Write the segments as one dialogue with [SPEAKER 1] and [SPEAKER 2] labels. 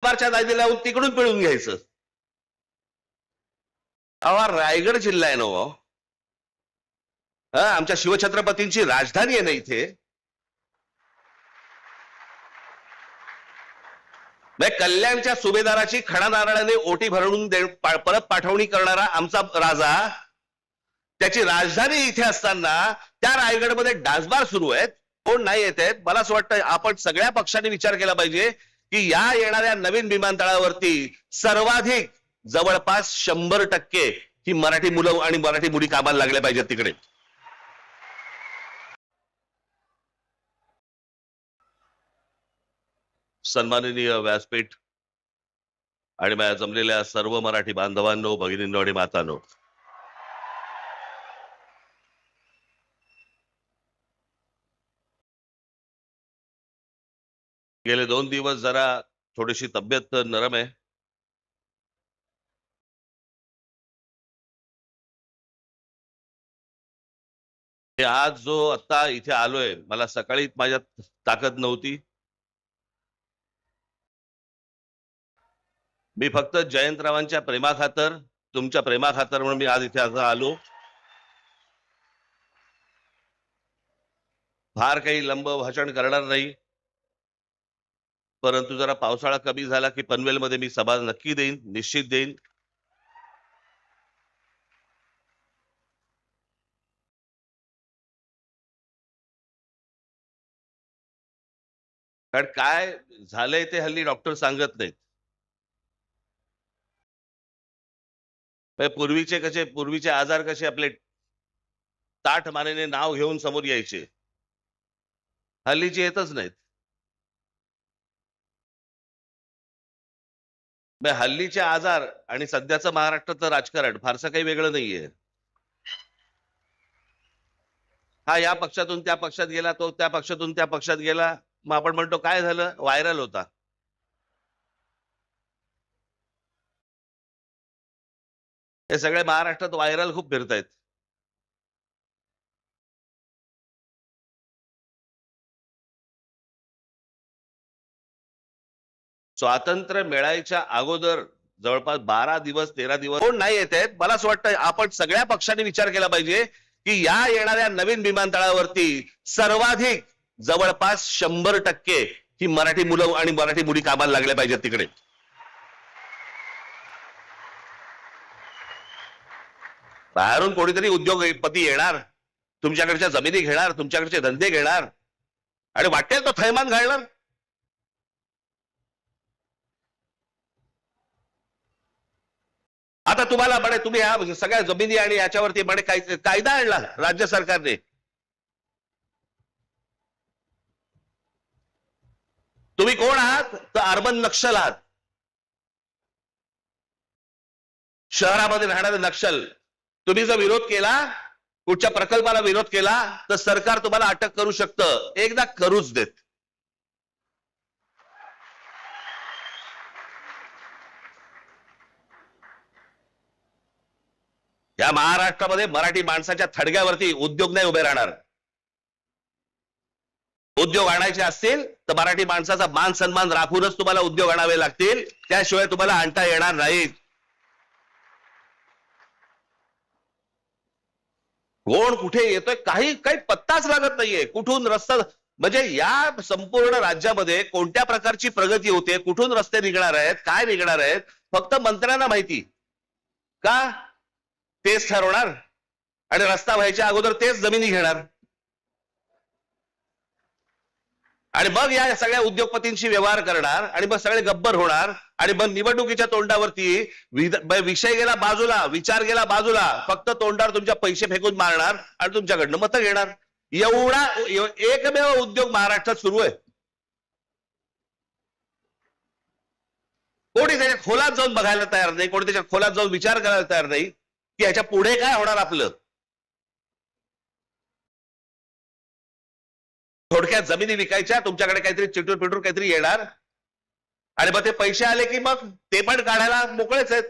[SPEAKER 1] बारच्या दादी लावून तिकडून पिळून घ्यायचं. अहो रायगड जिल्हा आहे ना हो, आमच्या शिवछत्रपतींची राजधानी आहे ना इथे. कल्याणच्या सुभेदाराची खडा नारळाने ओटी भरून परत पाठवणी करणारा आमचा राजा, त्याची राजधानी इथे असताना त्या रायगडमध्ये डान्सबार सुरू आहेत, कोण नाही येत आहेत. मला असं वाटतं आपण सगळ्या पक्षांनी विचार केला पाहिजे की या येणाऱ्या नवीन विमानतळावरती सर्वाधिक जवळपास 100% ही मराठी मुलं आणि मराठी मुली कामाला लागल्या पाहिजेत तिकडे. सन्माननीय व्यासपीठ आणि माझ्या जमलेल्या सर्व मराठी बांधवांनो, भगिनींनो आणि मातांनो, गेले 2 दिवस जरा थोडीशी तब्येत नरम आहे. आज जो आता इथे आलोय, मला सकाळी माझ्यात ताकद नव्हती. मी फक्त जयंतरावांच्या प्रेमाखातर, तुमच्या प्रेमाखातर म्हणून मी आज इथे आलो. फार काही लंब भाषण करणार नाही, परंतु जरा पावसाळा कमी झाला की पनवेलमध्ये मी सभा नक्की देईन, निश्चित देईन. कारण काय झालंय ते हल्ली डॉक्टर सांगत नाहीत. पूर्वीचे आजार कसे आपले ताठ मानेने नाव घेऊन समोर यायचे, हल्लीचे येतच नाहीत. हल्लीचे आजार आणि सध्याचं महाराष्ट्राचं राजकारण फारसं काही वेगळं नाहीये. हा या पक्षातून त्या पक्षात गेला, तो त्या पक्षातून त्या पक्षात गेला, मग आपण म्हणतो काय झालं, व्हायरल होता. हे सगळे महाराष्ट्रात व्हायरल खूप फिरतायत. स्वातंत्र्य मिळायच्या अगोदर जवळपास 12 दिवस 13 दिवस कोण नाही येत आहेत. मला असं वाटतं आपण सगळ्या पक्षांनी विचार केला पाहिजे की या येणाऱ्या नवीन विमानतळावरती सर्वाधिक जवळपास 100% ही मराठी मुलं आणि मराठी मुली कामाला लागल्या पाहिजेत तिकडे. बाहेरून कोणीतरी उद्योगपती येणार, तुमच्याकडच्या जमिनी घेणार, तुमच्याकडचे धंदे घेणार आणि वाटेल तो थैमान घालणार. आता तुम्हाला म्हणे तुम्ही ह्या सगळ्या जमिनी आणि याच्यावरती म्हणे कायदा आणला राज्य सरकारने. तुम्ही कोण आहात तर अर्बन नक्षल आहात, शहरामध्ये राहणारे नक्षल. तुम्ही जर विरोध केला, कुठच्या प्रकल्पाला विरोध केला तर सरकार तुम्हाला अटक करू शकतं, एकदा करूच देत. या महाराष्ट्रामध्ये मराठी माणसाच्या थडग्यावरती उद्योग नाही उभे राहणार. उद्योग आणायचे असतील तर मराठी माणसाचा मान सन्मान राखूनच तुम्हाला उद्योग आणावे लागतील, त्याशिवाय तुम्हाला आणता येणार नाहीत. कोण कुठे येतोय काही पत्ताच लागत नाहीये. कुठून रस्ता, म्हणजे या संपूर्ण राज्यामध्ये कोणत्या प्रकारची प्रगती होते, कुठून रस्ते निघणार आहेत, काय निघणार आहेत, फक्त मंत्र्यांना माहिती. का तेच ठरवणार आणि रस्ता व्हायच्या अगोदर तेच जमिनी घेणार आणि मग या सगळ्या उद्योगपतींशी व्यवहार करणार आणि मग सगळे गब्बर होणार आणि मग निवडणुकीच्या तोंडावरती विषय गेला बाजूला, विचार गेला बाजूला, फक्त तोंडावर तुमच्या पैसे फेकून मारणार आणि तुमच्याकडनं मतं घेणार. एवढा एकमेव उद्योग महाराष्ट्रात सुरू आहे. कोणी त्याच्या खोलात जाऊन बघायला तयार नाही, कोणी त्याच्या खोलात जाऊन विचार करायला तयार नाही की ह्याच्या पुढे काय होणार आपलं. थोडक्यात जमिनी विकायच्या, तुमच्याकडे काहीतरी चिटूर पिटूर काहीतरी येणार आणि मग ते पैसे आले की मग ते पण काढायला मोकळेच आहेत.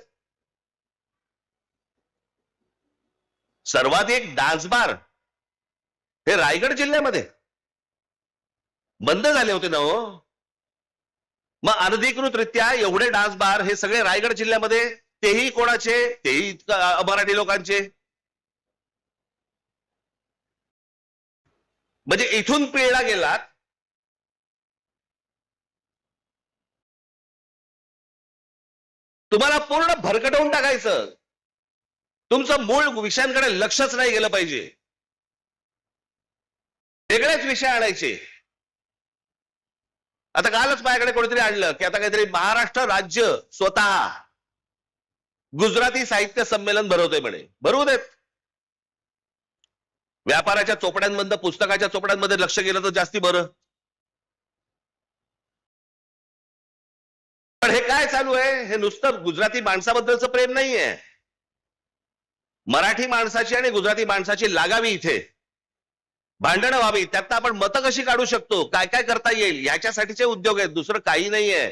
[SPEAKER 1] सर्वाधिक डान्स बार हे रायगड जिल्ह्यामध्ये बंद झाले होते ना हो. मग अनधिकृतरित्या एवढे डान्स बार हे सगळे रायगड जिल्ह्यामध्ये, तेही कोणाचे? तेही मराठी लोकांचे. म्हणजे इथून पिळला गेलात, तुम्हाला पूर्ण भरकटवून टाकायचं. तुमचं मूळ विषयांकडे लक्षच नाही गेलं पाहिजे, वेगळेच विषय आणायचे. आता कालच माझ्याकडे कोणीतरी आणलं की आता काहीतरी महाराष्ट्र राज्य स्वतः गुजराती साहित्य संमेलन भरवतोय म्हणे. भरवू देत. व्यापाराच्या चोपड्यांमधनं पुस्तकाच्या चोपड्यांमध्ये लक्ष गेलं तर जास्ती बरं. पण हे काय चालू आहे? हे नुसतं गुजराती माणसाबद्दलचं प्रेम नाहीये. मराठी माणसाची आणि गुजराती माणसाची लागावी, इथे भांडणं व्हावी, त्यात आपण मतं कशी काढू शकतो, काय काय करता येईल, याच्यासाठीचे उद्योग आहेत, दुसरं काही नाहीये.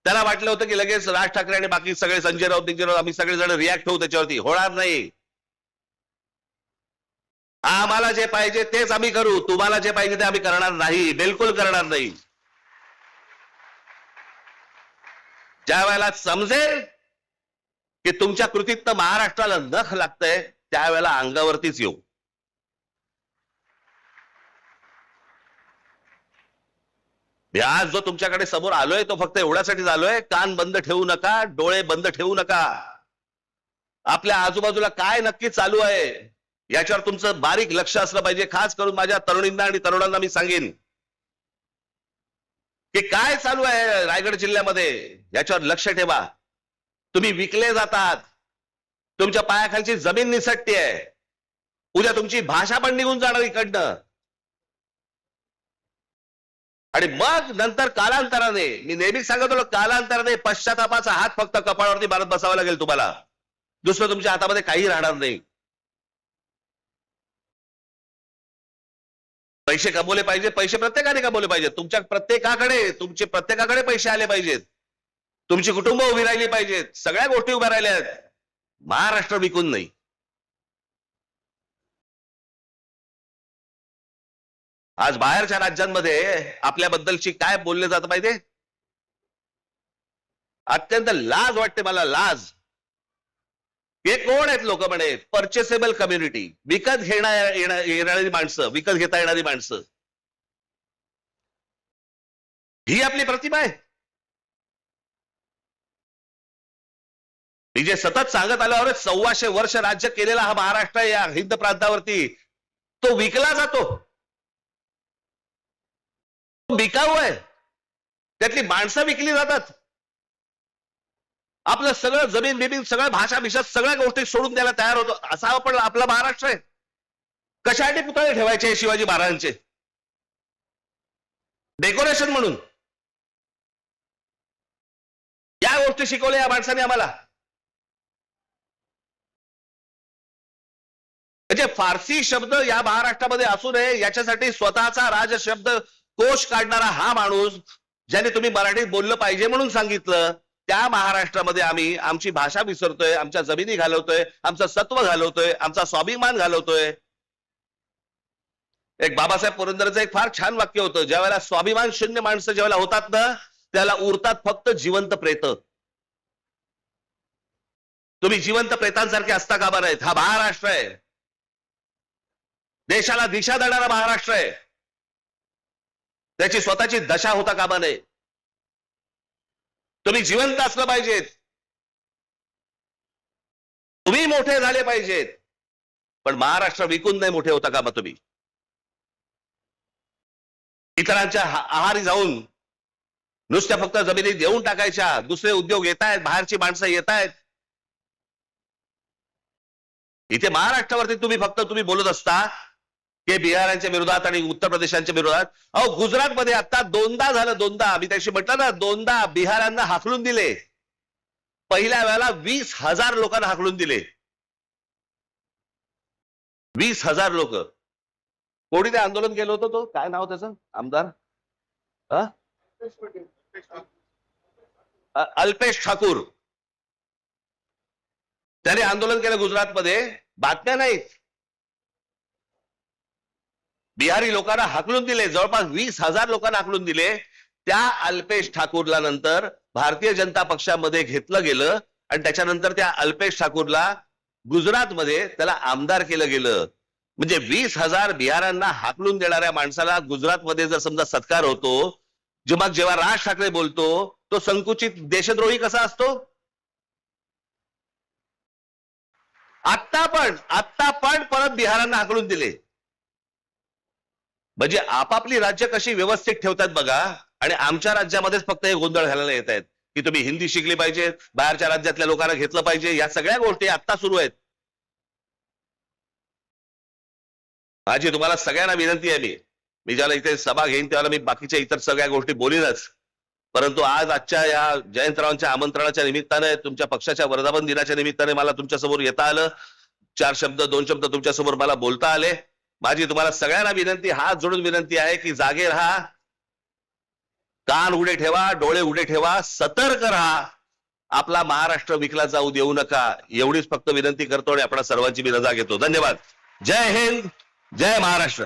[SPEAKER 1] त्याला वाटलं होतं की लगेच राज ठाकरे आणि बाकी सगळे संजय राऊत आम्ही सगळेजण रिॲक्ट होऊ त्याच्यावरती. होणार नाही. आम्हाला जे पाहिजे तेच आम्ही करू, तुम्हाला जे पाहिजे ते आम्ही करणार नाही, बिलकुल करणार नाही. ज्या वेळेला समजेल की तुमच्या कृतीतनं महाराष्ट्राला नख लागतंय, त्यावेळेला अंगावरतीच येऊ. आज जो तुमच्याकडे समोर आलोय तो फक्त एवढ्यासाठीच आलोय, कान बंद ठेवू नका, डोळे बंद ठेवू नका. आपल्या आजूबाजूला काय नक्की चालू आहे याच्यावर तुमचं बारीक लक्ष असलं पाहिजे. खास करून माझ्या तरुणींना आणि तरुणांना मी सांगेन की काय चालू आहे रायगड जिल्ह्यामध्ये, याच्यावर लक्ष ठेवा. तुम्ही विकले जातात, तुमच्या पायाखालची जमीन निसटते, उद्या तुमची भाषा पण निघून जाणार इकडनं. आणि मग नंतर कालांतराने, मी नेहमीच सांगत होतो, कालांतराने पश्चातापाचा हात फक्त कपाळावरती मारत बसावा लागेल तुम्हाला. दुसरं तुमच्या हातामध्ये काही राहणार नाही. पैसे कमवले पाहिजे, पैसे प्रत्येकाने कमवले पाहिजेत. तुमच्या प्रत्येकाकडे पैसे आले पाहिजेत. तुमची कुटुंब उभी राहिली पाहिजेत. सगळ्या गोष्टी उभ्या राहिल्या आहेत. महाराष्ट्र विकून नाही. आज बाहेरच्या राज्यांमध्ये आपल्याबद्दलची काय बोलले जातं माहितीये? अत्यंत लाज वाटते मला, लाज. हे कोण आहेत लोक म्हणे? परचेसेबल कम्युनिटी, विकत येणारी माणसं, विकत घेता येणारी माणसं. ही आपली प्रतिमा आहे. मी जे सतत सांगत आल्यावर 1400 वर्ष राज्य केलेला हा महाराष्ट्र या हिंद प्रांतावरती, तो विकला जातो. विकाऊ आहे. त्यातली माणसं विकली जातात. आपलं सगळं जमीन बिमीन, सगळं भाषा भिषा, सगळ्या गोष्टी सोडून द्यायला तयार होतो. असा आपण आपला महाराष्ट्र आहे. कशासाठी पुतळे ठेवायचे शिवाजी महाराजांचे? डेकोरेशन म्हणून. या गोष्टी शिकवल्या या माणसाने आम्हाला. म्हणजे फारसी शब्द या महाराष्ट्रामध्ये असू नये याच्यासाठी स्वतःचा राज शब्द कोश काढणारा हा माणूस, ज्याने तुम्ही मराठीत बोललं पाहिजे म्हणून सांगितलं, त्या महाराष्ट्रामध्ये आम्ही आमची भाषा विसरतोय, आमच्या जमिनी घालवतोय, आमचं सत्व घालवतोय, आमचा स्वाभिमान घालवतोय. एक बाबासाहेब पुरंदरेचं एक फार छान वाक्य होतं, ज्या वेळेला स्वाभिमान शून्य माणसं ज्यावेळेला होतात ना, त्याला उरतात फक्त जिवंत प्रेत. तुम्ही जिवंत प्रेतांसारखे असता कामा नाहीत. हा महाराष्ट्र आहे, देशाला दिशा देणारा महाराष्ट्र आहे. त्याची स्वतःची दशा होता कामा नये. तुम्ही जिवंत असलं पाहिजेत, तुम्ही मोठे झाले पाहिजेत, पण महाराष्ट्र विकून नाही मोठे होता कामा तुम्ही. इतरांच्या आहारी जाऊन नुसत्या फक्त जमिनीत देऊन टाकायच्या. दुसरे उद्योग येत आहेत, बाहेरची माणसं येत आहेत. इथे महाराष्ट्रावरती तुम्ही बोलत असता की बिहारांच्या विरोधात आणि उत्तर प्रदेशांच्या विरोधात. अहो, गुजरातमध्ये आता दोनदा झालं, दोनदा. मी त्याशी म्हटलं ना, दोनदा बिहारांना हाकलून दिले. पहिल्या वेळेला 20,000 लोकांना हाकलून दिले. 20,000 लोक. कोणी ते आंदोलन केलं होतं? तो काय नाव त्याचं? आमदार अल्पेश ठाकूर. त्याने आंदोलन केलं गुजरातमध्ये. बातम्या नाहीत. बिहारी लोकांना हाकलून दिले. जवळपास 20,000 लोकांना हाकलून दिले. त्या अल्पेश ठाकूरला नंतर भारतीय जनता पक्षामध्ये घेतलं गेलं आणि त्याच्यानंतर त्या अल्पेश ठाकूरला गुजरातमध्ये त्याला आमदार केलं गेलं. म्हणजे 20,000 बिहारांना हाकलून देणाऱ्या माणसाला गुजरातमध्ये जर समजा सत्कार होतो, जेव्हा राज ठाकरे बोलतो तो संकुचित देशद्रोही कसा असतो? आत्ता पण परत बिहारांना हाकलून दिले. म्हणजे आपापली राज्य कशी व्यवस्थित ठेवतात बघा, आणि आमच्या राज्यामध्येच फक्त हे गोंधळ घालायला येत आहेत की तुम्ही हिंदी शिकली पाहिजे, बाहेरच्या राज्यातल्या लोकांना घेतलं पाहिजे. या सगळ्या गोष्टी आता सुरू आहेत. माझी तुम्हाला सगळ्यांना विनंती आहे, मी ज्याला इथे सभा घेईन त्याला मी बाकीच्या इतर सगळ्या गोष्टी बोलीनच, परंतु आजच्या या जयंतरावांच्या आमंत्रणाच्या निमित्ताने, तुमच्या पक्षाच्या वर्धापन दिनाच्या निमित्ताने मला तुमच्या समोर येता आलं. 2 शब्द तुमच्या समोर मला बोलता आले. माझी तुम्हाला सगळ्यांना विनंती, हात जोडून विनंती आहे की जागे राहा, कान उघडे ठेवा, डोळे उघडे ठेवा, सतर्क राहा. आपला महाराष्ट्र विकला जाऊ देऊ नका, एवढीच फक्त विनंती करतो आणि आपल्या सर्वांची मी रजा घेतो. धन्यवाद. जय हिंद, जय महाराष्ट्र.